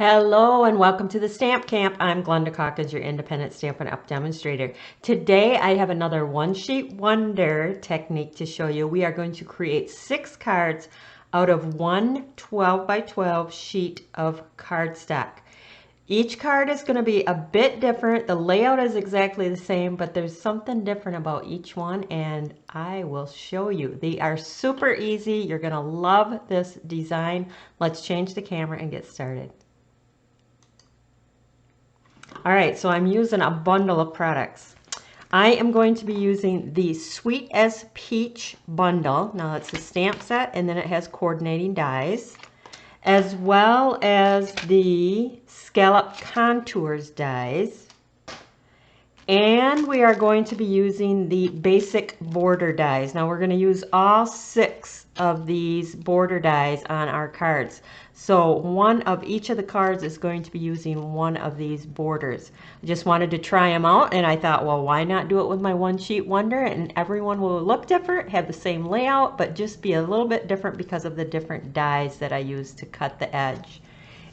Hello and welcome to the Stamp Camp. I'm Glenda Calkins, your independent Stampin' Up! Demonstrator. Today I have another one sheet wonder technique to show you. We are going to create 6 cards out of one 12 by 12 sheet of cardstock. Each card is going to be a bit different. The layout is exactly the same, but there's something different about each one, and I will show you. They are super easy. You're going to love this design. Let's change the camera and get started. All right, so I'm using a bundle of products. I am going to be using the Sweet as Peach bundle. Now it's a stamp set, and then it has coordinating dies, as well as the Scallop Contours dies. And we are going to be using the basic border dies. Now we're going to use all 6 of these border dies on our cards. So one of each of the cards is going to be using one of these borders. I just wanted to try them out, and I thought, well, why not do it with my one sheet wonder? And everyone will look different, have the same layout, but just be a little bit different because of the different dies that I use to cut the edge.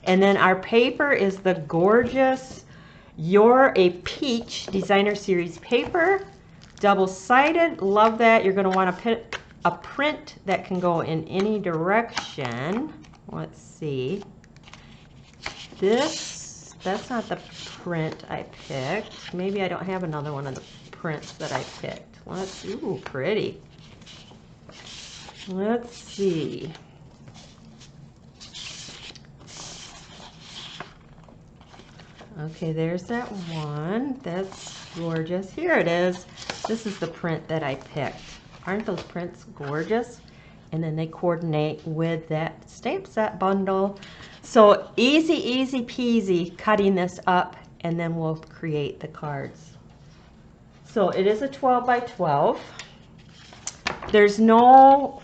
And then our paper is the gorgeous You're a Peach Designer Series paper, double-sided. Love that. You're going to want to put a print that can go in any direction. Let's see. That's not the print I picked. Maybe I don't have another one of the prints that I picked. Ooh, pretty. Let's see. Okay, there's that one. That's gorgeous. Here it is. This is the print that I picked. Aren't those prints gorgeous? And then they coordinate with that stamp set bundle. So easy peasy cutting this up, and then we'll create the cards. So it is a 12 by 12. There's no,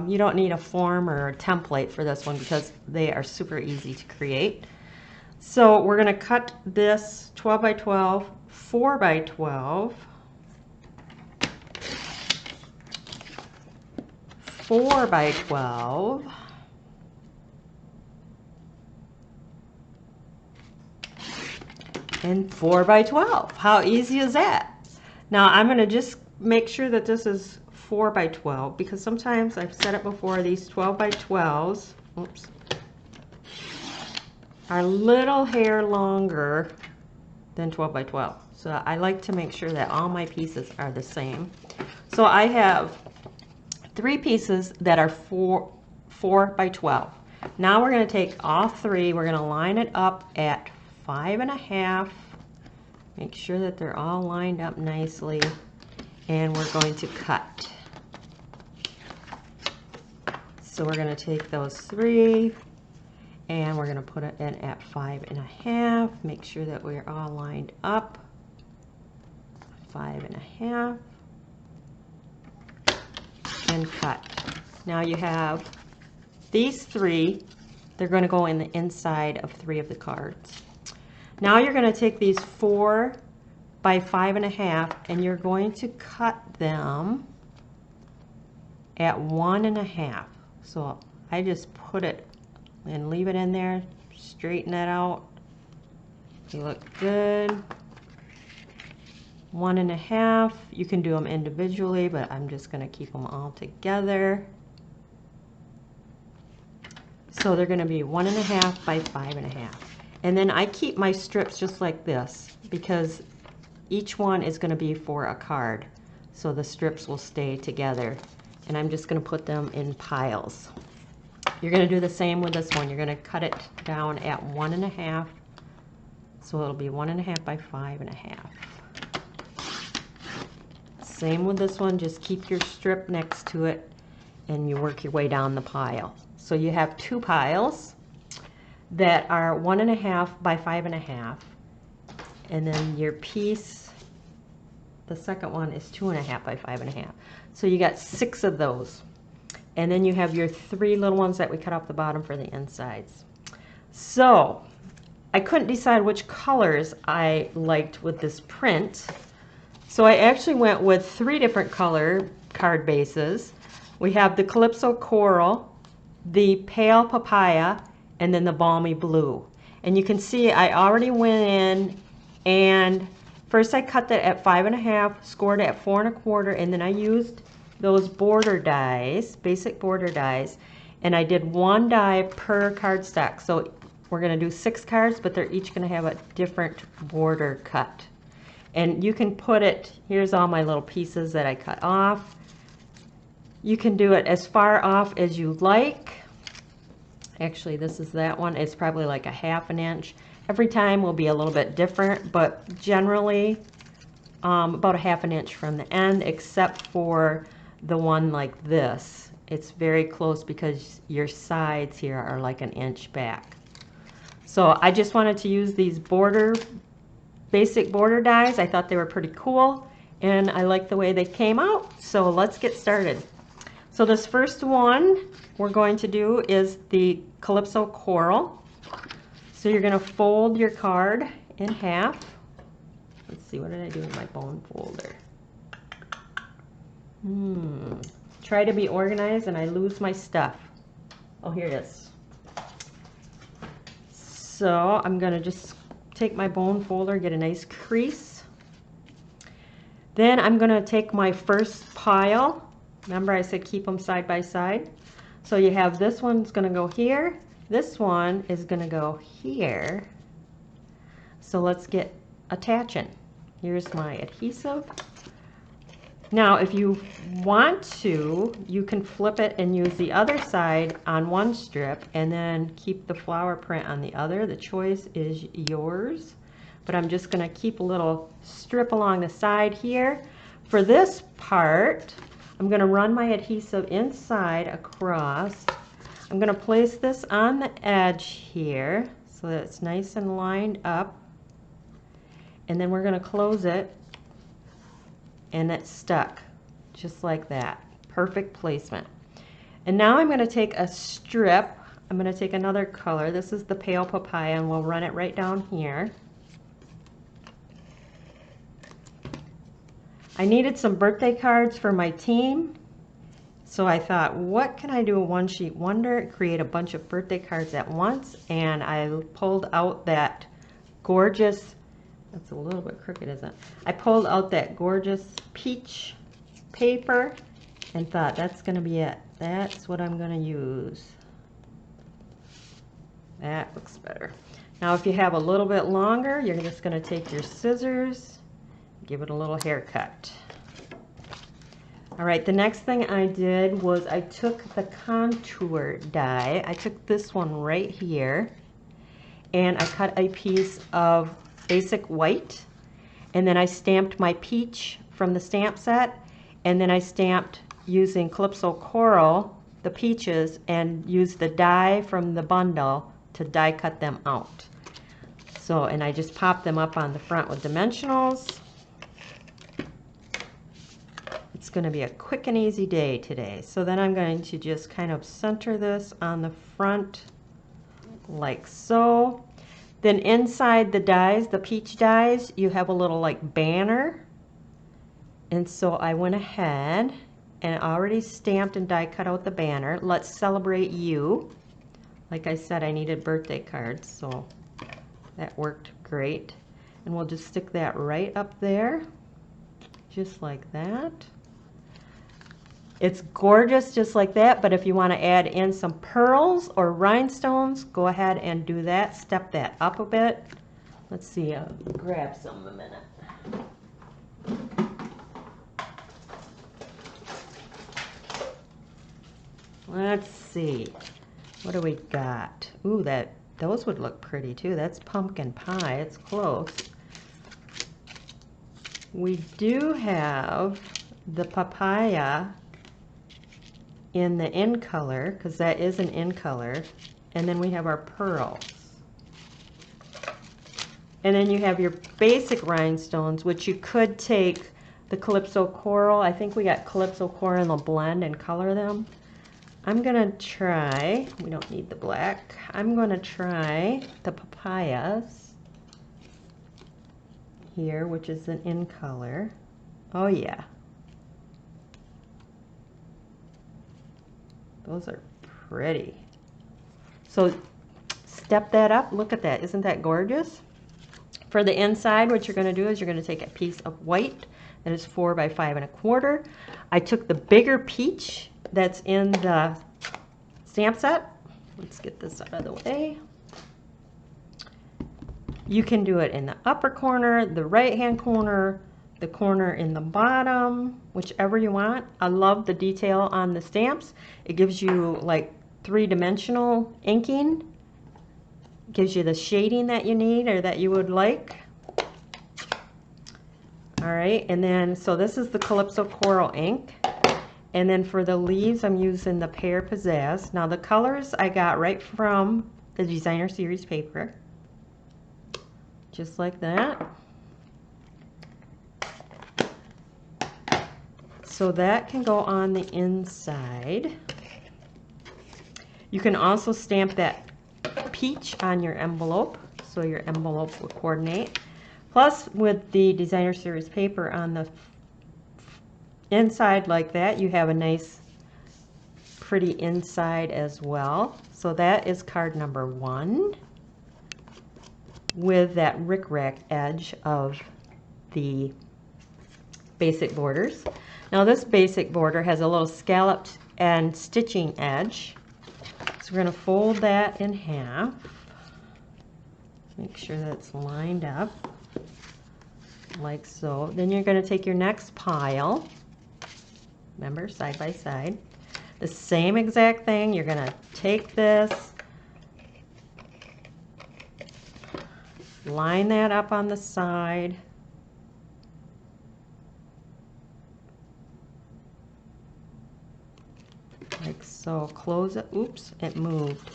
you don't need a form or a template for this one because they are super easy to create. So we're going to cut this 12 by 12, 4 by 12, 4 by 12, and 4 by 12. How easy is that? Now I'm going to just make sure that this is 4 by 12 because sometimes I've said it before, these 12 by 12s, oops, are a little hair longer than 12 by 12. So I like to make sure that all my pieces are the same. So I have 3 pieces that are 4 by 12. Now we're going to take all 3, we're going to line it up at 5.5. Make sure that they're all lined up nicely, and we're going to cut. So we're going to take those 3, and we're going to put it in at 5.5. Make sure that we're all lined up. 5.5. And cut. Now you have these 3. They're going to go in the inside of 3 of the cards. Now you're going to take these 4 by 5.5, and you're going to cut them at 1.5. So I just put it and leave it in there, straighten that out. They look good. 1.5. You can do them individually, but I'm just going to keep them all together. So they're going to be 1.5 by 5.5. And then I keep my strips just like this because each one is going to be for a card. So the strips will stay together. And I'm just going to put them in piles. You're going to do the same with this one. You're going to cut it down at 1.5. So it'll be 1.5 by 5.5. Same with this one. Just keep your strip next to it and you work your way down the pile. So you have 2 piles that are 1.5 by 5.5. And then your piece, the second one, is 2.5 by 5.5. So you got 6 of those. And then you have your 3 little ones that we cut off the bottom for the insides. So I couldn't decide which colors I liked with this print. So I actually went with 3 different color card bases. We have the Calypso Coral, the Pale Papaya, and then the Balmy Blue. And you can see I already went in and first I cut that at 5.5, scored it at 4 1/4, and then I used those border dies, basic border dies, and I did 1 die per cardstock. So we're going to do 6 cards, but they're each going to have a different border cut. And you can put it, here's all my little pieces that I cut off. You can do it as far off as you like. Actually, this is that one. It's probably like a 1/2 inch. Every time will be a little bit different, but generally about a 1/2 inch from the end, except for the one like this. It's very close because your sides here are like 1 inch back. So I just wanted to use these basic border dies. I thought they were pretty cool and I like the way they came out. So let's get started. So this first one we're going to do is the Calypso Coral. So you're going to fold your card in half. Let's see, what did I do with my bone folder? Try to be organized and I lose my stuff. Oh, here it is. So I'm going to just take my bone folder, get a nice crease. Then I'm going to take my first pile. Remember I said keep them side by side. So you have this one's going to go here. This one is going to go here. So let's get attaching. Here's my adhesive. Now if you want to, you can flip it and use the other side on one strip and then keep the flower print on the other. The choice is yours. But I'm just going to keep a little strip along the side here. For this part, I'm going to run my adhesive inside across. I'm going to place this on the edge here so that it's nice and lined up. And then we're going to close it and it's stuck just like that. Perfect placement. And now I'm going to take a strip. I'm going to take another color. This is the Pale Papaya and we'll run it right down here. I needed some birthday cards for my team. So I thought, what can I do a one sheet wonder, create a bunch of birthday cards at once? And I pulled out that gorgeous, that's a little bit crooked, isn't it? I pulled out that gorgeous peach paper and thought that's going to be it. That's what I'm going to use. That looks better. Now if you have a little bit longer, you're just going to take your scissors, give it a little haircut. All right, the next thing I did was I took the contour die. I took this one right here and I cut a piece of basic white and then I stamped my peach from the stamp set and then I stamped using Calypso Coral the peaches and used the die from the bundle to die cut them out. So, and I just popped them up on the front with dimensionals. It's going to be a quick and easy day today. So then I'm going to just kind of center this on the front like so. Then inside the dies, the peach dies, you have a little like banner. And so I went ahead and already stamped and die cut out the banner. Let's celebrate you. Like I said, I needed birthday cards, so that worked great. And we'll just stick that right up there, just like that. It's gorgeous just like that, but if you want to add in some pearls or rhinestones, go ahead and do that. Step that up a bit. Let's see, I'll grab some in a minute. Let's see, what do we got? Ooh, those would look pretty too. That's pumpkin pie, it's close. We do have the papaya in the in color, because that is an in color, and then we have our pearls. And then you have your basic rhinestones, which you could take the Calypso Coral. I think we got Calypso Coral in the blend and color them. I'm gonna try, we don't need the black, I'm gonna try the papayas here, which is an in color. Oh yeah. Those are pretty. So step that up. Look at that. Isn't that gorgeous? For the inside, what you're going to do is you're going to take a piece of white that is 4 by 5 1/4. I took the bigger peach that's in the stamp set. Let's get this out of the way. You can do it in the upper corner, the right-hand corner, the corner in the bottom, whichever you want. I love the detail on the stamps. It gives you like 3-dimensional inking. Gives you the shading that you need or that you would like. All right, and then, so this is the Calypso Coral ink. And then for the leaves, I'm using the Pear Pizzazz. Now the colors I got right from the Designer Series paper. Just like that. So that can go on the inside. You can also stamp that peach on your envelope, so your envelope will coordinate. Plus, with the Designer Series paper on the inside like that, you have a nice, pretty inside as well. So that is card number 1 with that rickrack edge of the basic borders. Now this basic border has a little scalloped and stitching edge. So we're going to fold that in half. Make sure that's lined up like so. Then you're going to take your next pile. Remember, side by side. The same exact thing. You're going to take this, line that up on the side. Like so. Close it. Oops, it moved.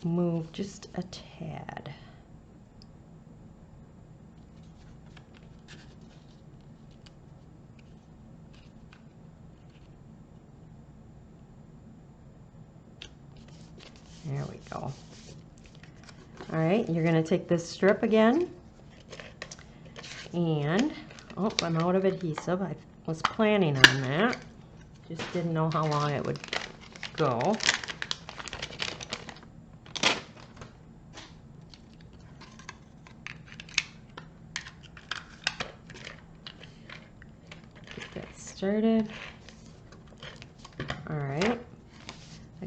Move just a tad. There we go. All right, you're going to take this strip again, and oh, I'm out of adhesive. I was planning on that. Just didn't know how long it would go. Get that started. All right.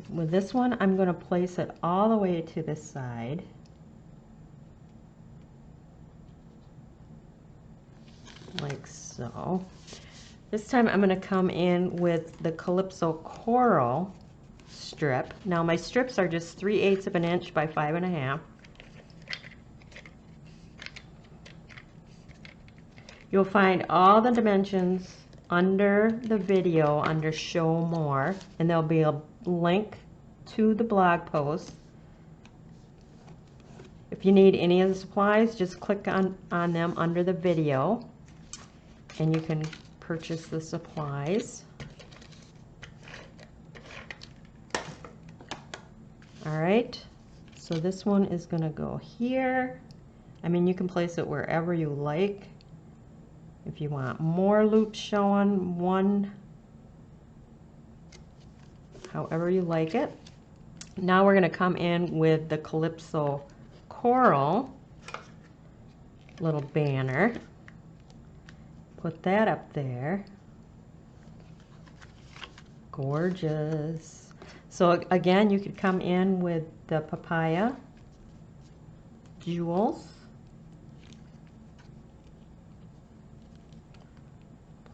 With this one, I'm going to place it all the way to the side. Like so. This time I'm going to come in with the Calypso Coral strip. Now my strips are just 3/8 of an inch by 5 1/2. You'll find all the dimensions under the video under Show More, and there'll be a link to the blog post. If you need any of the supplies, just click on them under the video and you can purchase the supplies. All right, so this one is going to go here. I mean, you can place it wherever you like. If you want more loops showing, one, however you like it. Now we're going to come in with the Calypso Coral little banner. Put that up there. Gorgeous. So again, you could come in with the papaya jewels.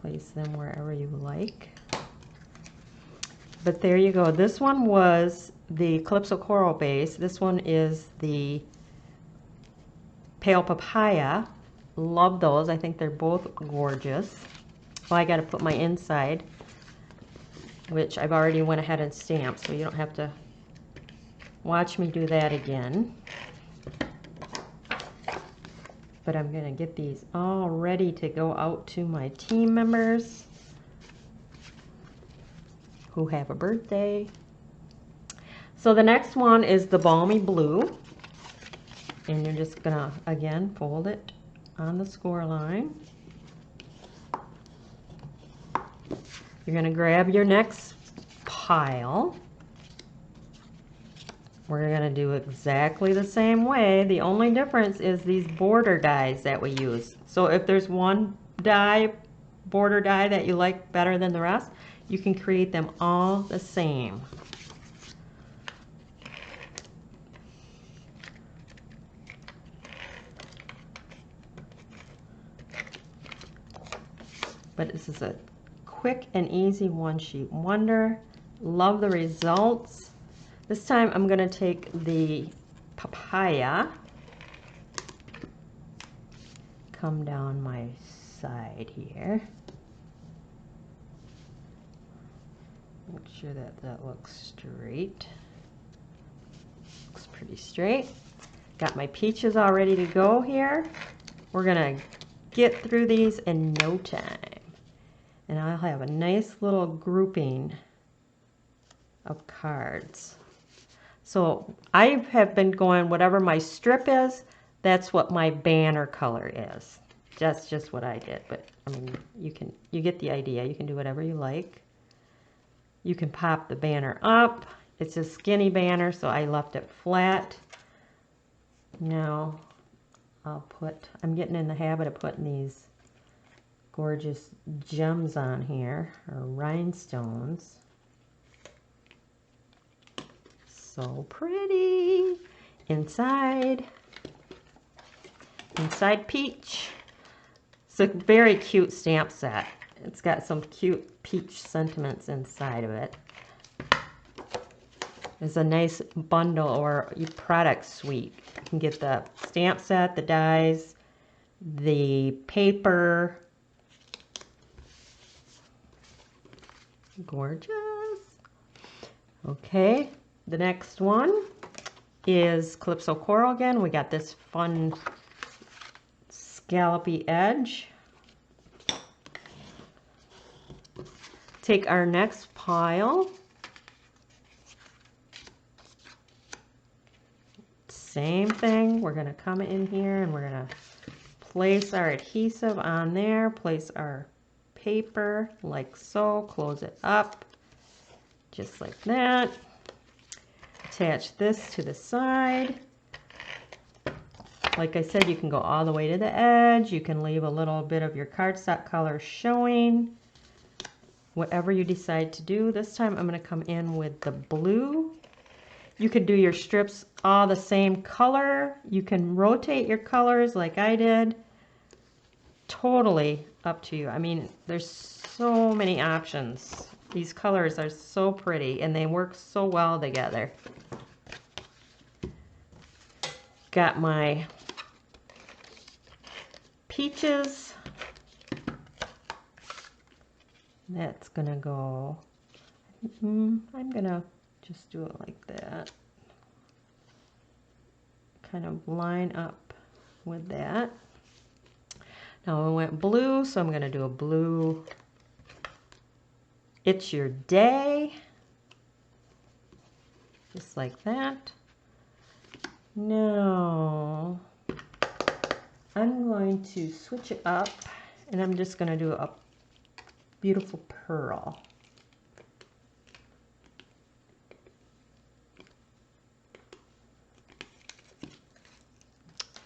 Place them wherever you like. But there you go. This one was the Calypso Coral base. This one is the Pale Papaya. Love those. I think they're both gorgeous. Well, I got to put my inside, which I've already went ahead and stamped, so you don't have to watch me do that again. But I'm going to get these all ready to go out to my team members who have a birthday. So the next one is the Balmy Blue. And you're just going to, again, fold it on the score line. You're going to grab your next pile. We're going to do exactly the same way. The only difference is these border dies that we use. So if there's one die, border die that you like better than the rest, you can create them all the same. But this is a quick and easy one sheet wonder. Love the results. This time I'm going to take the papaya, come down my side here. Make sure that that looks straight. Looks pretty straight. Got my peaches all ready to go here. We're going to get through these in no time. And I'll have a nice little grouping of cards. So I have been going, whatever my strip is, that's what my banner color is. That's just what I did. But I mean, you get the idea. You can do whatever you like. You can pop the banner up. It's a skinny banner, so I left it flat. Now I'm getting in the habit of putting these gorgeous gems on here, or rhinestones. So pretty. Inside peach. It's a very cute stamp set. It's got some cute peach sentiments inside of it. It's a nice bundle or product suite. You can get the stamp set, the dies, the paper. Gorgeous. Okay, the next one is Calypso Coral again. We got this fun scallopy edge. Take our next pile. Same thing. We're going to come in here and we're going to place our adhesive on there, place our paper like so, close it up just like that. Attach this to the side. Like I said, you can go all the way to the edge. You can leave a little bit of your cardstock color showing. Whatever you decide to do. This time I'm going to come in with the blue. You could do your strips all the same color. You can rotate your colors like I did. Totally up to you. I mean, there's so many options. These colors are so pretty and they work so well together. Got my peaches. That's gonna go, I'm gonna just do it like that. Kind of line up with that. Now I went blue, so I'm going to do a blue. It's Your Day. Just like that. Now I'm going to switch it up and I'm just going to do a beautiful pearl.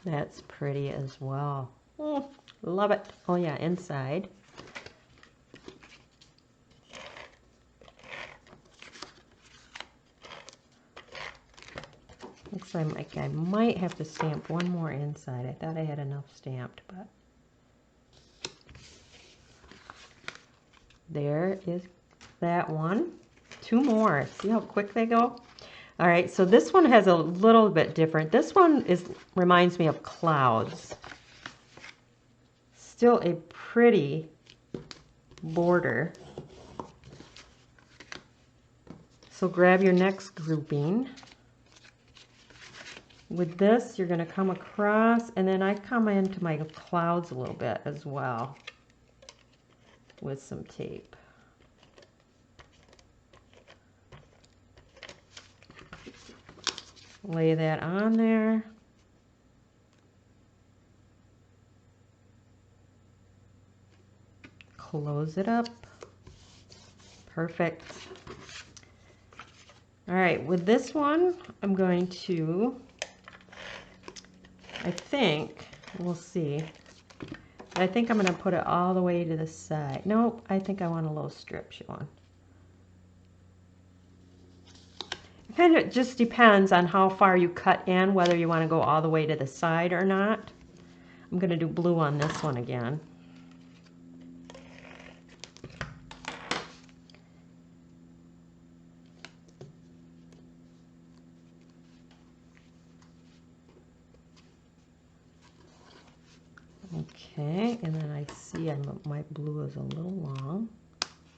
That's pretty as well. Oh, love it. Oh yeah, inside. Looks like I might have to stamp one more inside. I thought I had enough stamped, but there is that one. Two more. See how quick they go? All right, so this one has a little bit different. This one reminds me of clouds. Still a pretty border. So grab your next grouping. With this, you're going to come across, and then I come into my clouds a little bit as well with some tape. Lay that on there. Close it up. Perfect. All right, with this one, I'm going to, I think, we'll see. I think I'm going to put it all the way to the side. Nope, I think I want a little strip, Siobhan. It kind of just depends on how far you cut in, whether you want to go all the way to the side or not. I'm going to do blue on this one again. Okay, and then I see my blue is a little long.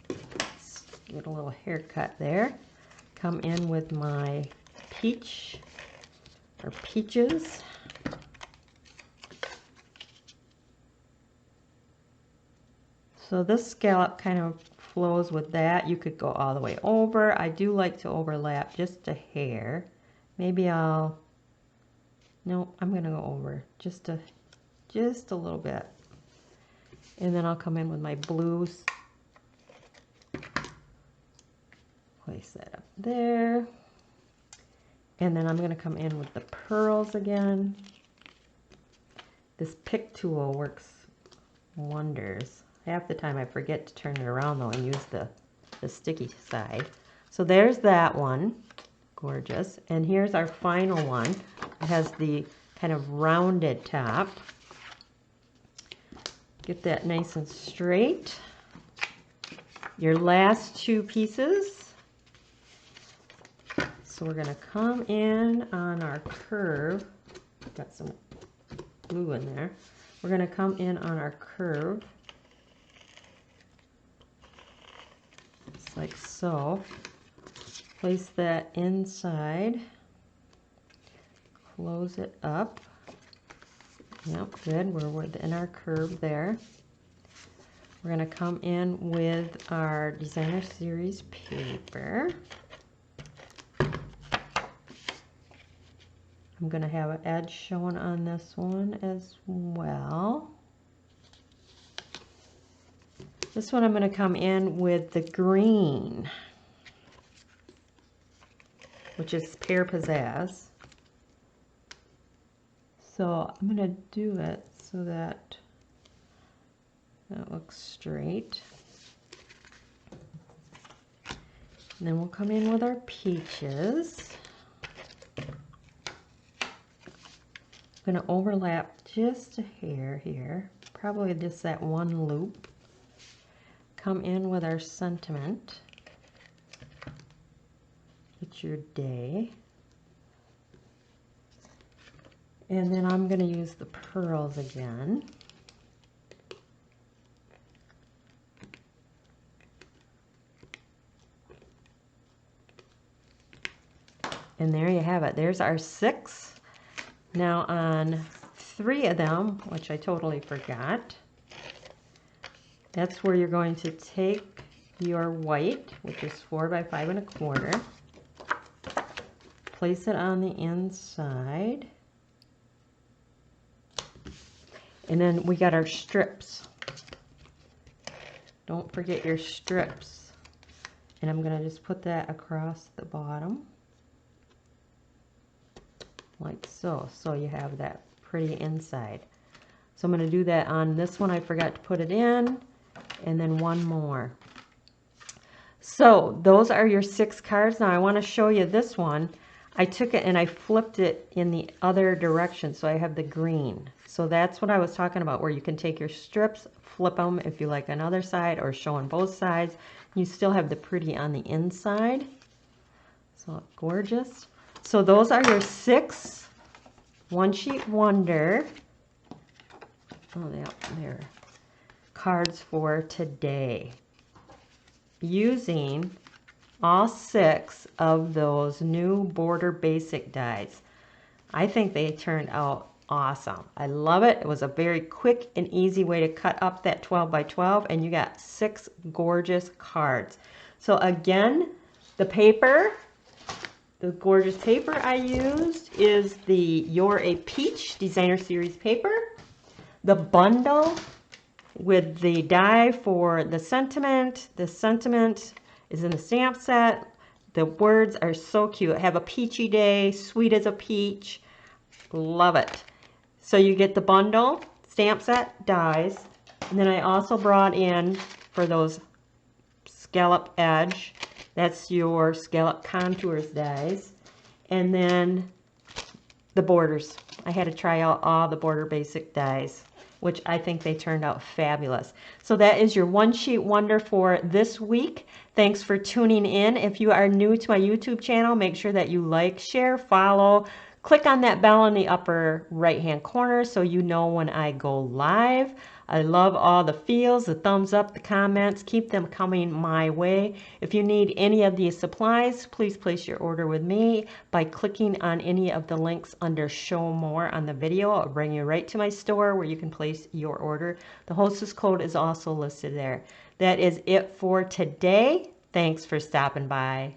Let's get a little haircut there. Come in with my peach or peaches. So this scallop kind of flows with that. You could go all the way over. I do like to overlap just a hair. Maybe I'll, no, I'm gonna go over just a little bit. And then I'll come in with my blues. Place that up there. And then I'm gonna come in with the pearls again. This pick tool works wonders. Half the time I forget to turn it around though and use the sticky side. So there's that one, gorgeous. And here's our final one. It has the kind of rounded top. Get that nice and straight. Your last two pieces. So we're gonna come in on our curve. Got some glue in there. We're gonna come in on our curve. Like so. Place that inside. Close it up. Yep, good. We're within our curve there. We're going to come in with our Designer Series paper. I'm going to have an edge showing on this one as well. This one I'm going to come in with the green, which is Pear Pizzazz. So I'm going to do it so that looks straight. And then we'll come in with our peaches. I'm going to overlap just a hair here, probably just that one loop. Come in with our sentiment. It's your day. And then I'm going to use the pearls again. And there you have it. There's our 6. Now on 3 of them, which I totally forgot, that's where you're going to take your white, which is 4 by 5 1/4, place it on the inside, and then we got our strips. Don't forget your strips. And I'm going to just put that across the bottom, like so. So you have that pretty inside. So I'm going to do that on this one. I forgot to put it in. And then one more. So those are your 6 cards. Now I want to show you this one. I took it and I flipped it in the other direction, so I have the green. So that's what I was talking about, where you can take your strips, flip them if you like another side, or show on both sides. You still have the pretty on the inside. So gorgeous. So those are your 6 One Sheet Wonder. Oh, yeah, there. Cards for today, using all 6 of those new border basic dies. I think they turned out awesome. I love it. It was a very quick and easy way to cut up that 12 by 12, and you got 6 gorgeous cards. So again, the paper, the gorgeous paper I used is the You're a Peach Designer Series paper. The bundle with the die for the sentiment. The sentiment is in the stamp set. The words are so cute. Have a peachy day, sweet as a peach. Love it. So you get the bundle, stamp set, dies. And then I also brought in, for those scallop edge, that's your scallop contours dies. And then the borders. I had to try out all the border basic dies, which I think they turned out fabulous. So that is your one sheet wonder for this week. Thanks for tuning in. If you are new to my YouTube channel, make sure that you like, share, follow. Click on that bell in the upper right hand corner so you know when I go live. I love all the feels, the thumbs up, the comments. Keep them coming my way. If you need any of these supplies, please place your order with me by clicking on any of the links under Show More on the video. I'll bring you right to my store where you can place your order. The hostess code is also listed there. That is it for today. Thanks for stopping by.